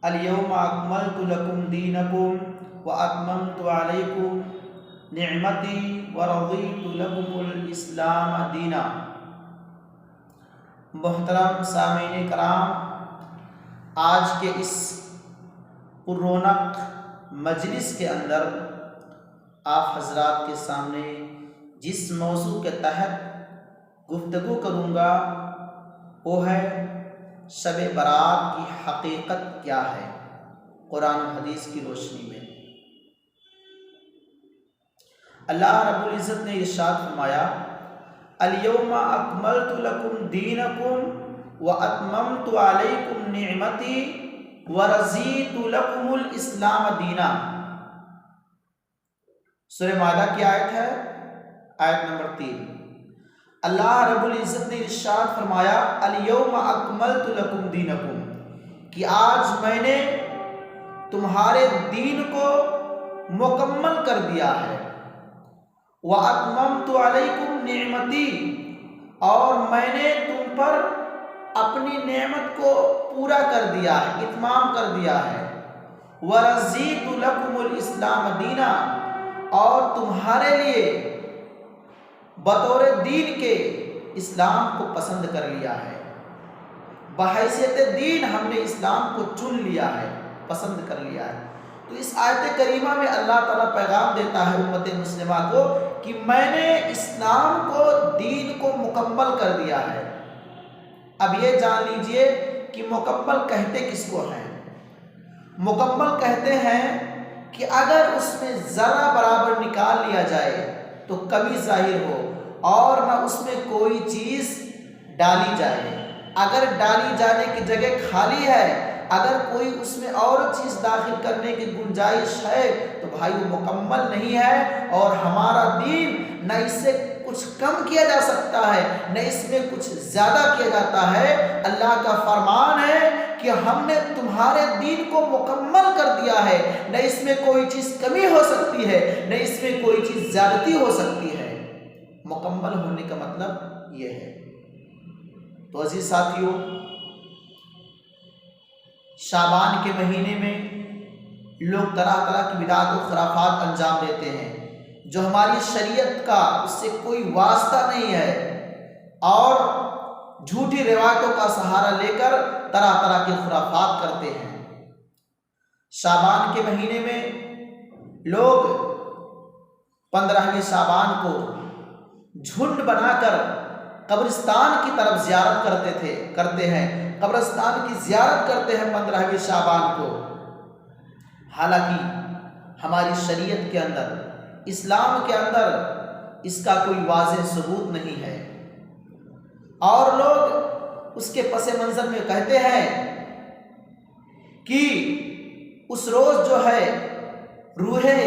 الیوم اکملت لکم دینکم واتممت علیکم نعمتی ورضیت لکم الاسلام دینا۔ محترم سامعین کرام، آج کے اس رونق مجلس کے اندر آپ حضرات کے سامنے جس موضوع کے تحت گفتگو کروں گا وہ ہے شب برات کی حقیقت کیا ہے قرآن و حدیث کی روشنی میں۔ اللہ رب العزت نے ارشاد فرمایا الیوم اکملت لکم دینکم واتممت علیکم نعمتی ورضیت لکم الاسلام دینا۔ سورہ مائدہ کی آیت ہے، آیت نمبر 3۔ اللہ رب العزت نے ارشاد فرمایا الیوم اکملت لکم دینکم، کہ آج میں نے تمہارے دین کو مکمل کر دیا ہے۔ وَأَتْمَمْتُ عَلَيْكُمْ نِعْمَتِي، اور میں نے تم پر اپنی نعمت کو پورا کر دیا ہے، اتمام کر دیا ہے۔ وَرَضِيتُ لَكُمُ الْإِسْلَامَ دِينًا، اور تمہارے لیے بطور دین کے اسلام کو پسند کر لیا ہے۔ بحیثیت دین ہم نے اسلام کو چن لیا ہے، پسند کر لیا ہے۔ تو اس آیت کریمہ میں اللہ تعالیٰ پیغام دیتا ہے امت مسلمہ کو کہ میں نے اسلام کو، دین کو مکمل کر دیا ہے۔ اب یہ جان لیجئے کہ مکمل کہتے کس کو ہیں؟ مکمل کہتے ہیں کہ اگر اس میں ذرہ برابر نکال لیا جائے تو کمی ظاہر ہو اور نہ اس میں کوئی چیز ڈالی جائے۔ اگر ڈالی جانے کی جگہ خالی ہے، اگر کوئی اس میں اور چیز داخل کرنے کی گنجائش ہے تو بھائی وہ مکمل نہیں ہے، اور ہمارا دین نہ اس سے کچھ کم کیا جا سکتا ہے نہ اس میں کچھ زیادہ کیا جاتا ہے۔ اللہ کا فرمان ہے کہ ہم نے تمہارے دین کو مکمل کر دیا ہے، نہ اس میں کوئی چیز کمی ہو سکتی ہے نہ اس میں کوئی چیز زیادتی ہو سکتی ہے۔ مکمل ہونے کا مطلب یہ ہے۔ تو عزیز ساتھیوں، شعبان کے مہینے میں لوگ طرح طرح کی بدعات و خرافات انجام دیتے ہیں جو ہماری شریعت کا اس سے کوئی واسطہ نہیں ہے، اور جھوٹی روایتوں کا سہارا لے کر طرح طرح کے خرافات کرتے ہیں۔ شعبان کے مہینے میں لوگ 15ویں شعبان کو جھنڈ بنا کر قبرستان کی طرف زیارت کرتے ہیں، قبرستان کی زیارت کرتے ہیں 15ویں شعبان کو۔ حالانکہ ہماری شریعت کے اندر، اسلام کے اندر اس کا کوئی واضح ثبوت نہیں ہے، اور لوگ اس کے پس منظر میں کہتے ہیں کہ اس روز جو ہے روحیں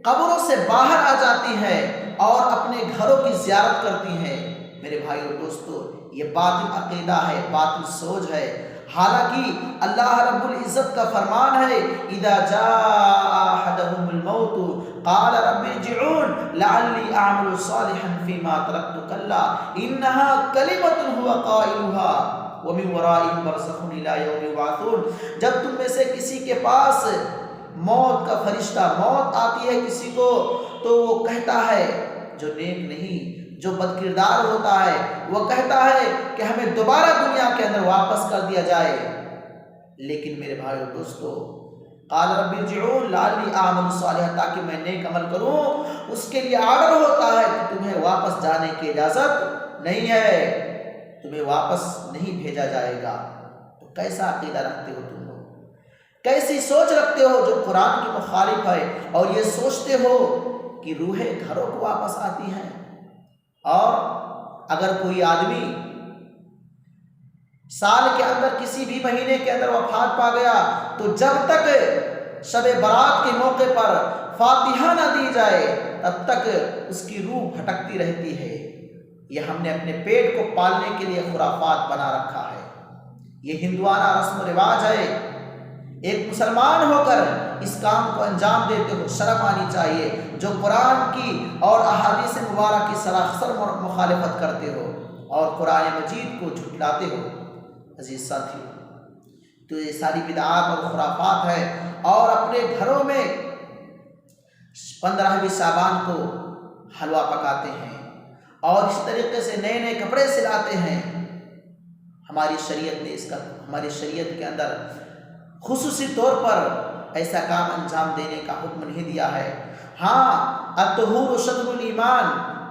قبروں سے باہر آ جاتی ہیں اور اپنے گھروں کی زیارت کرتی ہیں۔ میرے بھائی اور دوستو، یہ باطل عقیدہ ہے، باطل سوچ ہے۔ حالانکہ اللہ رب العزت کا فرمان ہے اذا جاء احدهم الموت قال رب ارجعون لعلی اعمل صالحا فيما تركت كلا انها كلمة هو قائلها ومن ورائهم برزخ الى يوم يبعثون۔ جب تم میں سے کسی کے پاس موت کا فرشتہ، موت آتی ہے کسی کو، تو وہ کہتا ہے، جو نیک نہیں، جو بد کردار ہوتا ہے، وہ کہتا ہے کہ ہمیں دوبارہ دنیا کے اندر واپس کر دیا جائے۔ لیکن میرے بھائی اور دوستو، قال رب ارجعون لعلی اعمل صالحا، تاکہ میں نیک عمل کروں، اس کے لیے آرڈر ہوتا ہے کہ تمہیں واپس جانے کی اجازت نہیں ہے، تمہیں واپس نہیں بھیجا جائے گا۔ تو کیسا عقیدہ رکھتے ہو تم لوگ؟ کیسی سوچ رکھتے ہو جو قرآن کی مخالف ہے، اور یہ سوچتے ہو کہ روحیں گھروں کو واپس آتی ہیں؟ اور اگر کوئی آدمی سال کے اندر کسی بھی مہینے کے اندر وفات پا گیا تو جب تک شب برات کے موقع پر فاتحہ نہ دی جائے تب تک اس کی روح بھٹکتی رہتی ہے۔ یہ ہم نے اپنے پیٹ کو پالنے کے لیے خرافات بنا رکھا ہے، یہ ہندوانہ رسم و رواج ہے۔ ایک مسلمان ہو کر اس کام کو انجام دیتے ہو شرم آنی چاہیے، جو قرآن کی اور احادیث مبارکہ کی سراسر مخالفت کرتے ہو اور قرآن مجید کو جھٹلاتے ہو۔ عزیز ساتھیو، تو یہ ساری بدعات اور خرافات ہے۔ اور اپنے گھروں میں 15ویں شعبان کو حلوہ پکاتے ہیں اور اس طریقے سے نئے نئے کپڑے سلاتے ہیں۔ ہماری شریعت نے ہماری شریعت کے اندر خصوصی طور پر ایسا کام انجام دینے کا حکم نہیں دیا ہے۔ ہاں، الطہور شطر الایمان،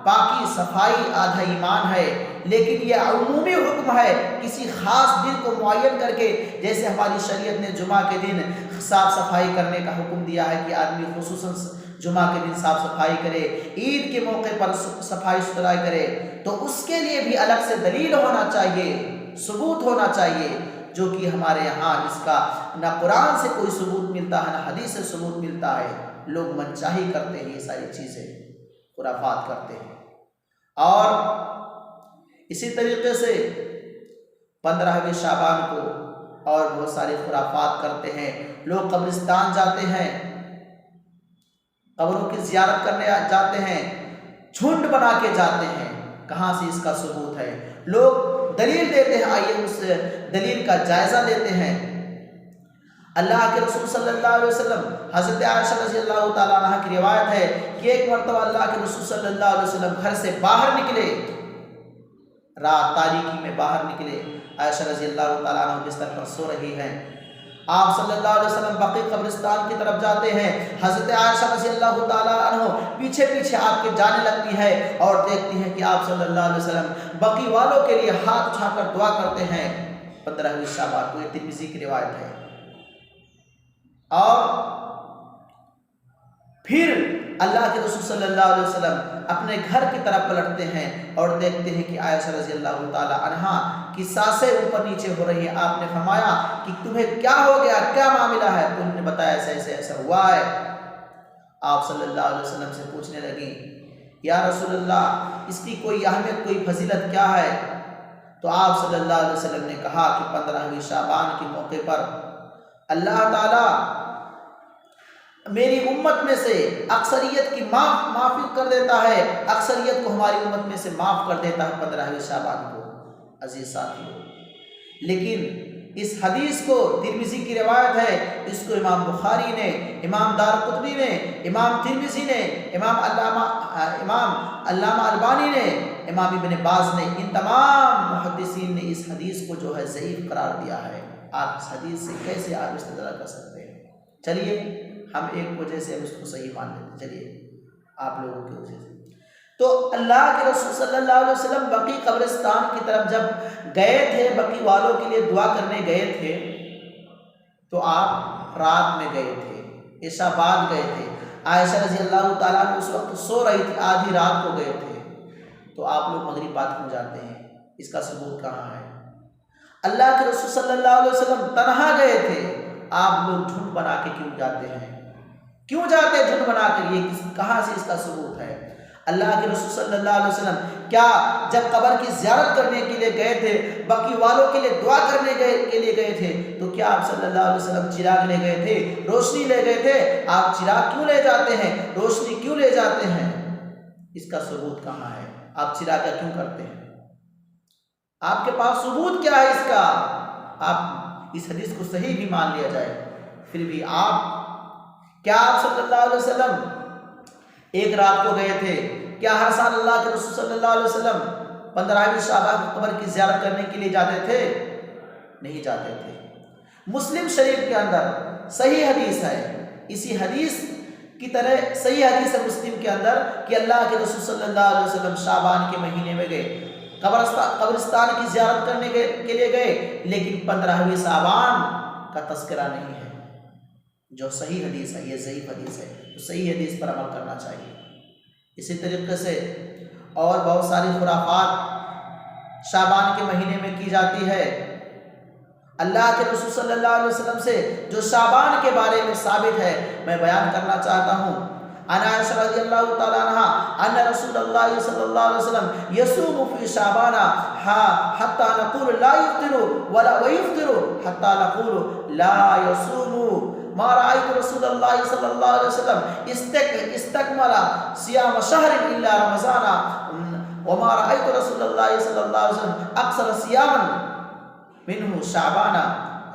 پاکی صفائی آدھا ایمان ہے، لیکن یہ عمومی حکم ہے، کسی خاص دن کو معین کر کے، جیسے ہماری شریعت نے جمعہ کے دن صاف صفائی کرنے کا حکم دیا ہے کہ آدمی خصوصاً جمعہ کے دن صاف صفائی کرے، عید کے موقع پر صفائی ستھرائی کرے، تو اس کے لیے بھی الگ سے دلیل ہونا چاہیے، ثبوت ہونا چاہیے، جو کہ ہمارے یہاں اس کا نہ قرآن سے کوئی ثبوت ملتا ہے نہ حدیث سے ثبوت ملتا ہے۔ لوگ منچاہی کرتے ہیں، یہ ساری چیزیں خرافات کرتے ہیں۔ اور اسی طریقے سے 15ویں شعبان کو اور بہت ساری خرافات کرتے ہیں۔ لوگ قبرستان جاتے ہیں، قبروں کی زیارت کرنے جاتے ہیں، جھنڈ بنا کے جاتے ہیں۔ کہاں سے اس کا ثبوت ہے؟ لوگ دلیل دیتے ہیں، آئیے اس دلیل کا جائزہ لیتے ہیں۔ اللہ کے رسول صلی اللہ علیہ وسلم، حضرت عائشہ رضی اللہ تعالیٰ عنہ کی روایت ہے کہ ایک مرتبہ اللہ کے رسول صلی اللہ علیہ وسلم گھر سے باہر نکلے، رات تاریکی میں باہر نکلے، عائشہ رضی اللہ تعالیٰ عنہ بستر پر سو رہی ہیں، آپ صلی اللہ علیہ وسلم بقیع قبرستان کی طرف جاتے ہیں، حضرت عائشہ رضی اللہ تعالیٰ عنہ پیچھے پیچھے آپ کے جانے لگتی ہے اور دیکھتی ہیں کہ آپ صلی اللہ علیہ وسلم بقیع والوں کے لیے ہاتھ اٹھا کر دعا کرتے ہیں 15ویں شعبان کو۔ یہ ترمذی کی روایت ہے۔ اور پھر اللہ کے رسول صلی اللہ علیہ وسلم اپنے گھر کی طرف پلٹتے ہیں اور دیکھتے ہیں کہ عائشہ رضی اللہ تعالیٰ عنہا کی سانسیں اوپر نیچے ہو رہی ہیں۔ آپ نے فرمایا کہ تمہیں کیا ہو گیا، کیا معاملہ ہے؟ تو انہوں نے بتایا ایسا ہوا ہے۔ آپ صلی اللہ علیہ وسلم سے پوچھنے لگی، یا رسول اللہ، اس کی کوئی اہمیت، کوئی فضیلت کیا ہے؟ تو آپ صلی اللہ علیہ وسلم نے کہا کہ 15ویں شعبان کے موقع پر اللہ تعالیٰ میری امت میں سے اکثریت کی معافی کر دیتا ہے، اکثریت کو ہماری امت میں سے معاف کر دیتا ہے 15ویں شعبان کو۔ عزیز ساتھیو، لیکن اس حدیث کو ترمذی کی روایت ہے، اس کو امام بخاری نے، امام دارقطنی نے، امام ترمذی نے، امام علامہ البانی نے، امام ابن باز نے، ان تمام محدثین نے اس حدیث کو جو ہے ضعیف قرار دیا ہے۔ آپ اس حدیث سے کیسے آپ استدلال کر سکتے ہیں؟ چلیے ہم ایک وجہ سے اس کو صحیح مان لیتے ہیں، چلیے آپ لوگوں کی وجہ سے۔ تو اللہ کے رسول صلی اللہ علیہ وسلم بقیع قبرستان کی طرف جب گئے تھے، بقیع والوں کے لیے دعا کرنے گئے تھے، تو آپ رات میں گئے تھے، عشاء بعد گئے تھے، عائشہ رضی اللہ تعالیٰ عنہ اس وقت سو رہی تھی، آدھی رات کو گئے تھے، تو آپ لوگ مغرب بعد کیوں جاتے ہیں؟ اس کا ثبوت کہاں ہے؟ اللہ کے رسول صلی اللہ علیہ وسلم تنہا گئے تھے، آپ لوگ جھنڈ بنا کے کیوں جاتے ہیں؟ کیوں جاتے ہیں جھنڈ بنا کر؟ یہ کہاں سے اس کا ثبوت ہے؟ اللہ کے رسول صلی اللہ علیہ وسلم کیا جب قبر کی زیارت کرنے کے لیے گئے تھے، بقیع والوں کے لیے دعا کرنے کے لیے گئے تھے، تو کیا آپ صلی اللہ علیہ وسلم چراغ لے گئے تھے، روشنی لے گئے تھے؟ آپ چراغ کیوں لے جاتے ہیں، روشنی کیوں لے جاتے ہیں؟ اس کا ثبوت کہاں ہے؟ آپ چراغ کیوں کرتے ہیں؟ آپ کے پاس ثبوت کیا ہے اس کا؟ آپ اس حدیث کو صحیح بھی مان لیا جائے، پھر بھی کیا آپ صلی اللہ علیہ وسلم ایک رات کو گئے تھے؟ کیا ہر سال اللہ کے رسول صلی اللہ علیہ وسلم 15ویں شعبان کی قبر کی زیارت کرنے کے لیے جاتے تھے؟ نہیں جاتے تھے۔ مسلم شریف کے اندر صحیح حدیث ہے، اسی حدیث کی طرح صحیح حدیث ہے مسلم کے اندر کہ اللہ کے رسول صلی اللہ علیہ وسلم شعبان کے مہینے میں گئے، قبرستان کی زیارت کرنے کے لیے گئے، لیکن 15ویں شعبان کا تذکرہ نہیں ہے۔ جو صحیح حدیث ہے، یہ ضعیف حدیث ہے، تو صحیح حدیث پر عمل کرنا چاہیے۔ اسی طریقے سے اور بہت ساری خرافات شعبان کے مہینے میں کی جاتی ہے۔ اللہ کے رسول صلی اللہ علیہ وسلم سے جو شعبان کے بارے میں ثابت ہے، میں بیان کرنا چاہتا ہوں۔ عن عائشہ رضی اللہ تعالیٰ عنہ ان رسول اللہ صلی اللہ علیہ وسلم یصوم فی شعبان حتی نقول لا یفطر ویفطر حتی نقول لا یصوم ما رأيت رسول الله صلى الله عليه وسلم استكمل صيام شهر إلا رمضان وما رأيت رسول الله صلى الله عليه وسلم أكثر صياما منه شعبان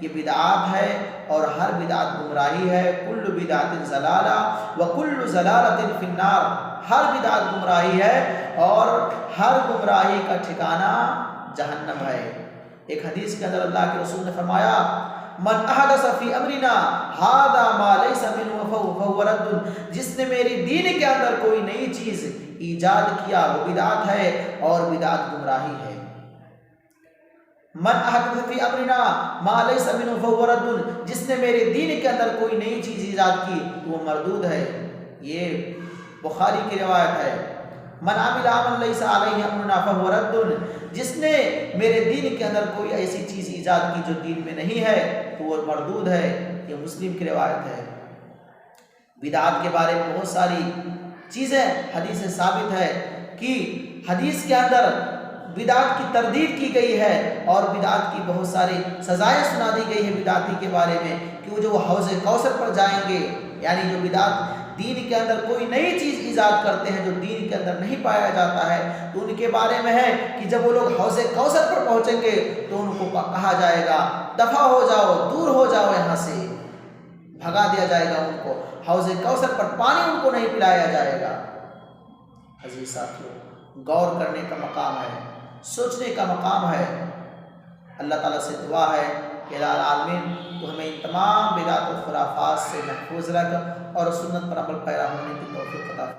یہ بدعات ہے اور ہر بدعت گمراہی ہے۔ کل بدعت ضلالہ وکل ضلالۃ فی النار، ہر بدعت گمراہی ہے اور ہر گمراہی کا ٹھکانہ جہنم ہے۔ ایک حدیث کے اندر اللہ کے رسول نے فرمایا من احدث فی امرنا ھذا ما لیس منہ فہو رد، جس نے میری دین کے اندر کوئی نئی چیز ایجاد کیا وہ بدعت ہے اور بدعت گمراہی ہے۔ من احدث فی امرنا ما لیس منہ فہو رد، جس نے میرے دین کے اندر کوئی نئی چیز ایجاد کی تو وہ مردود ہے۔ یہ بخاری کی روایت ہے۔ من عمل عملا لیس علیہ امرنا فہو رد، جس نے میرے دین کے اندر کوئی ایسی چیز ایجاد کی جو دین میں نہیں ہے تو وہ مردود ہے۔ یہ مسلم کی روایت ہے۔ بدعات کے بارے میں بہت ساری چیزیں حدیث سے ثابت ہے کہ حدیث کے اندر بدعات کی تردید کی گئی ہے اور بدعات کی بہت ساری سزائیں سنا دی گئی ہے بدعاتی کے بارے میں کہ وہ جو حوض کوثر پر جائیں گے، یعنی جو بدعات دین کے اندر کوئی نئی چیز ایجاد کرتے ہیں جو دین کے اندر نہیں پایا جاتا ہے، تو ان کے بارے میں ہے کہ جب وہ لوگ حوض کوثر پر پہنچیں گے تو ان کو کہا جائے گا دفع ہو جاؤ، دور ہو جاؤ، یہاں سے بھگا دیا جائے گا ان کو، حوض کوثر پر پانی ان کو نہیں پلایا جائے گا۔ عزیز ساتھیو، غور کرنے کا مقام ہے، سوچنے کا مقام ہے۔ اللہ تعالیٰ سے دعا ہے کہ الہ العالمین تو ہمیں ان تمام بدعات و خرافات سے محفوظ رکھ اور سنت پر عمل پیرا ہونے کی توفیق عطا فرما۔